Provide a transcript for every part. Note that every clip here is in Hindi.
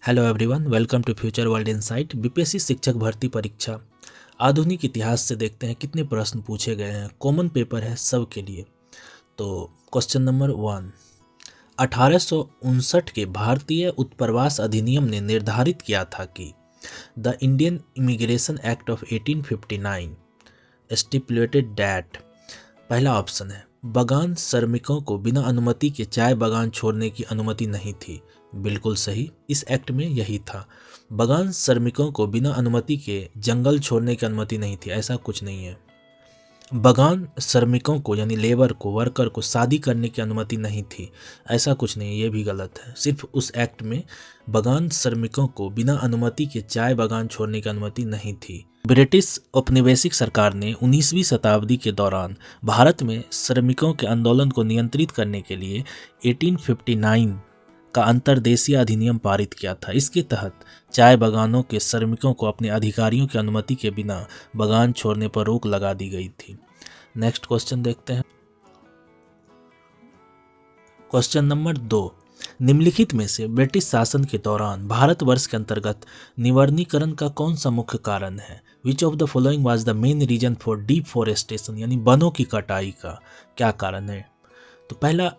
Hello everyone, welcome to future world insight. BPSC शिक्षक भर्ती परीक्षा आधुनिक इतिहास से देखते हैं कितने प्रश्न पूछे गए हैं। कॉमन पेपर है सब के लिए। तो क्वेश्चन नंबर 1, 1859 के भारतीय उत्प्रवास अधिनियम ने निर्धारित किया था कि the Indian immigration act of 1859 stipulated that. पहला ऑप्शन है, बगान श्रमिकों को बिना अनुमति के चाय बागान छोड़ने की अनुमति नहीं थी। बिल्कुल सही, इस एक्ट में यही था। बगान श्रमिकों को बिना अनुमति के जंगल छोड़ने की अनुमति नहीं थी, ऐसा कुछ नहीं है। बगान श्रमिकों को यानी लेबर को, वर्कर को शादी करने की अनुमति नहीं थी, ऐसा कुछ नहीं, ये भी गलत है। सिर्फ उस एक्ट में बगान श्रमिकों को बिना अनुमति के चाय बागान छोड़ने की अनुमति नहीं थी। ब्रिटिश औपनिवेशिक सरकार ने 19वीं शताब्दी के दौरान भारत में श्रमिकों के आंदोलन को नियंत्रित करने के लिए 1859 का अंतर्देशीय अधिनियम पारित किया था। इसके तहत चाय बागानों के श्रमिकों को अपने अधिकारियों की अनुमति के बिना बागान छोड़ने पर रोक लगा दी गई थी। नेक्स्ट क्वेश्चन देखते हैं। क्वेश्चन नंबर 2, निम्नलिखित में से ब्रिटिश शासन के दौरान भारतवर्ष के अंतर्गत निवर्णीकरण का कौन सा मुख्य कारण है? Which of the following was the main reason for deforestation, यानी वनों की कटाई का क्या कारण है? तो पहला,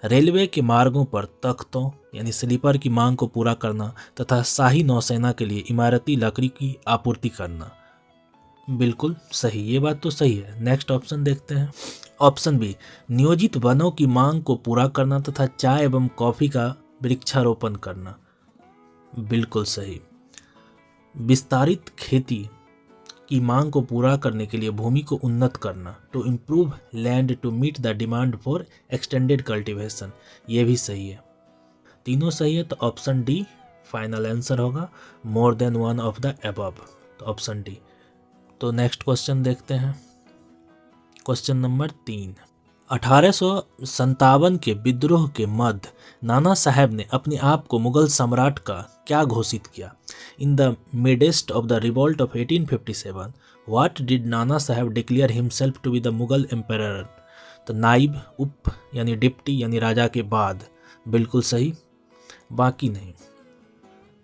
रेलवे के मार्गों पर तख्तों यानी स्लीपर की मांग को पूरा करना तथा शाही नौसेना के लिए इमारती लकड़ी की आपूर्ति करना। बिल्कुल सही, ये बात तो सही है। नेक्स्ट ऑप्शन देखते हैं। ऑप्शन बी, नियोजित वनों की मांग को पूरा करना तथा चाय एवं कॉफी का वृक्षारोपण करना। बिल्कुल सही। विस्तारित खेती की मांग को पूरा करने के लिए भूमि को उन्नत करना, to improve land to meet the demand for extended cultivation, ये भी सही है। तीनों सही है, तो ऑप्शन डी फाइनल आंसर होगा, more than one of the above, तो ऑप्शन डी। तो नेक्स्ट क्वेश्चन देखते हैं। क्वेश्चन नंबर 3, 1857 के विद्रोह के मध्य नाना साहेब ने अपने आप को मुगल सम्राट का क्या घोषित किया? In the midst of the revolt of 1857 what did Nana Saheb declare himself to be the Mughal emperor? तो नाइब, उप यानी डिप्टी यानी राजा के बाद। बिल्कुल सही, बाकी नहीं।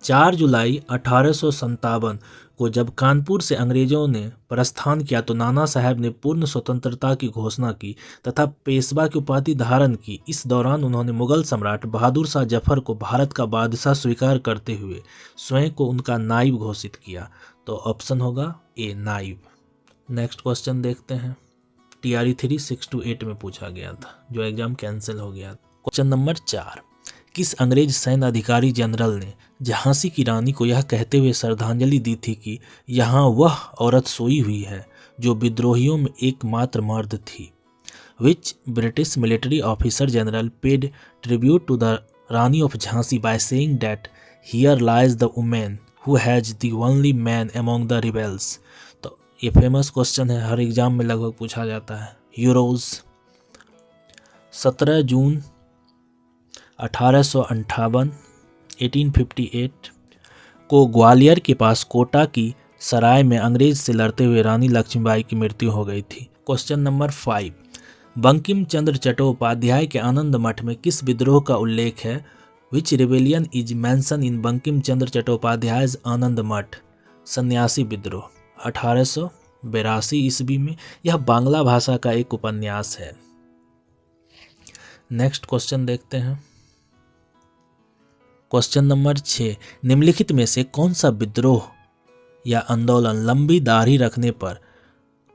4 जुलाई 1857 को जब कानपुर से अंग्रेजों ने प्रस्थान किया तो नाना साहब ने पूर्ण स्वतंत्रता की घोषणा की तथा पेशवा की उपाधि धारण की। इस दौरान उन्होंने मुगल सम्राट बहादुर शाह जफर को भारत का बादशाह स्वीकार करते हुए स्वयं को उनका नाइब घोषित किया। तो ऑप्शन होगा ए, नाइब। नेक्स्ट क्वेश्चन देखते हैं। TRE 3 6 to 8 में पूछा गया था, जो एग्जाम कैंसिल हो गया। क्वेश्चन नंबर 4, किस अंग्रेज सैन्य अधिकारी जनरल ने झांसी की रानी को यह कहते हुए श्रद्धांजलि दी थी कि यहाँ वह औरत सोई हुई है जो विद्रोहियों में एकमात्र मर्द थी? Which British military officer general paid tribute to the Rani of Jhansi by saying that here lies the woman who has the only man among the rebels? तो ये फेमस क्वेश्चन है, हर एग्जाम में लगभग पूछा जाता है। यूरोज 17 जून 1858 1858 को ग्वालियर के पास कोटा की सराय में अंग्रेज से लड़ते हुए रानी लक्ष्मीबाई की मृत्यु हो गई थी। क्वेश्चन नंबर 5, बंकिम चंद्र चट्टोपाध्याय के आनंद मठ में किस विद्रोह का उल्लेख है? Which rebellion is mention in Bankim Chandra Chattopadhyay Anand Math? सन्यासी विद्रोह 1882 ईस्वी में। यह बांग्ला भाषा का एक उपन्यास है। नेक्स्ट क्वेश्चन देखते हैं। क्वेश्चन नंबर 6, निम्नलिखित में से कौन सा विद्रोह या आंदोलन लंबी दाढ़ी रखने पर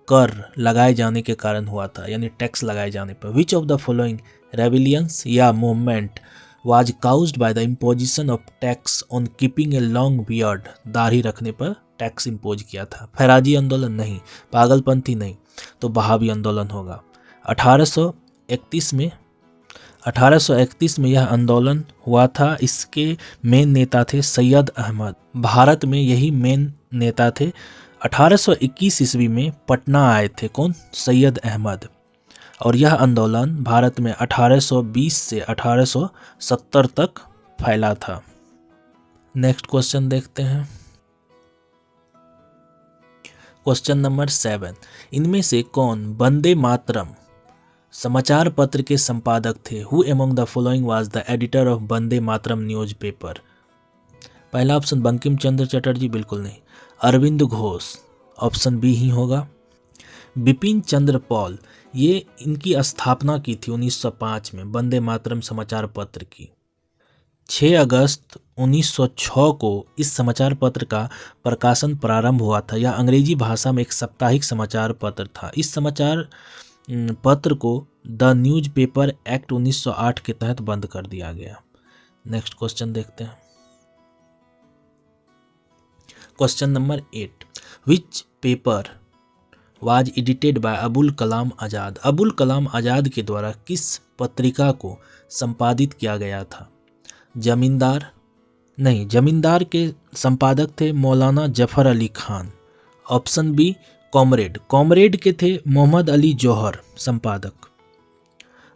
कर लगाए जाने के कारण हुआ था, यानी टैक्स लगाए जाने पर? Which of the following rebellions या movement was caused by the imposition of tax on keeping a long beard? दाढ़ी रखने पर टैक्स इम्पोज किया था। फैराजी आंदोलन नहीं, पागलपंथी नहीं, तो बहावी आंदोलन होगा। 1831 में यह आंदोलन हुआ था। इसके मेन नेता थे सैयद अहमद। भारत में यही मेन नेता थे। 1821 ईस्वी में पटना आए थे कौन? सैयद अहमद। और यह आंदोलन भारत में 1820 से 1870 तक फैला था। नेक्स्ट क्वेश्चन देखते हैं। क्वेश्चन नंबर 7, इनमें से कौन वंदे मातरम समाचार पत्र के संपादक थे? Who among the following was the editor of Vande Mataram newspaper? पहला ऑप्शन बंकिम चंद्र चटर्जी, बिल्कुल नहीं। अरविंद घोष, ऑप्शन बी ही होगा। बिपिन चंद्र पॉल, ये इनकी स्थापना की थी 1905 में वंदे मातरम समाचार पत्र की। 6 अगस्त 1906 को इस समाचार पत्र का प्रकाशन प्रारंभ हुआ था। यह अंग्रेजी भाषा में एक साप्ताहिक समाचार पत्र था। इस समाचार पत्र को द न्यूज़पेपर एक्ट 1908 के तहत बंद कर दिया गया। नेक्स्ट क्वेश्चन देखते हैं। Question number 8, which paper was edited by Abul Kalam Azad. Abul Kalam Azad के द्वारा किस पत्रिका को संपादित किया गया था? जमींदार नहीं, जमींदार के संपादक थे Maulana Zafar Ali Khan. Option B comrade, comrade के थे मोहम्मद अली जौहर संपादक।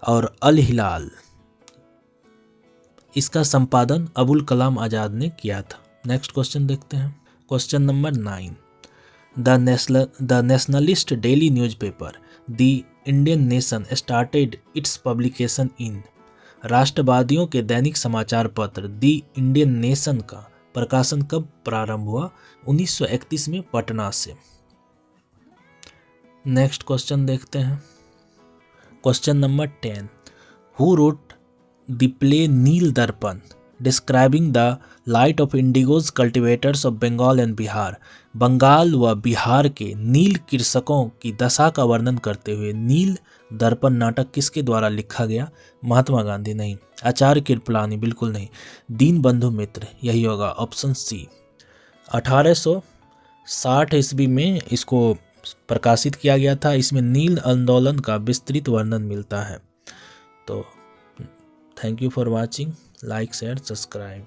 और अल हिलाल, इसका संपादन अबुल कलाम आज़ाद ने किया था। नेक्स्ट क्वेश्चन देखते हैं। Question number 9, the nationalist daily newspaper the Indian Nation started its publication in. राष्ट्रवादियों के दैनिक समाचार पत्र द इंडियन नेशन का प्रकाशन कब प्रारंभ हुआ? 1931 में पटना से। नेक्स्ट क्वेश्चन देखते हैं। Question number 10, who wrote the play Nil Darpan describing the light of indigo's cultivators of Bengal and Bihar. Bengal व बिहार के नील कृषकों की दशा का वर्णन करते हुए नील दर्पण नाटक किसके द्वारा लिखा गया? महात्मा गांधी नहीं। आचार्य कृपलानी, बिल्कुल नहीं। दीनबंधु मित्र, यही होगा ऑप्शन सी। 1860 ईस्वी में इसको प्रकाशित किया गया था। इसमें नील आंदोलन का विस्तृत वर्णन मिलता है। तो thank you for watching, like share subscribe.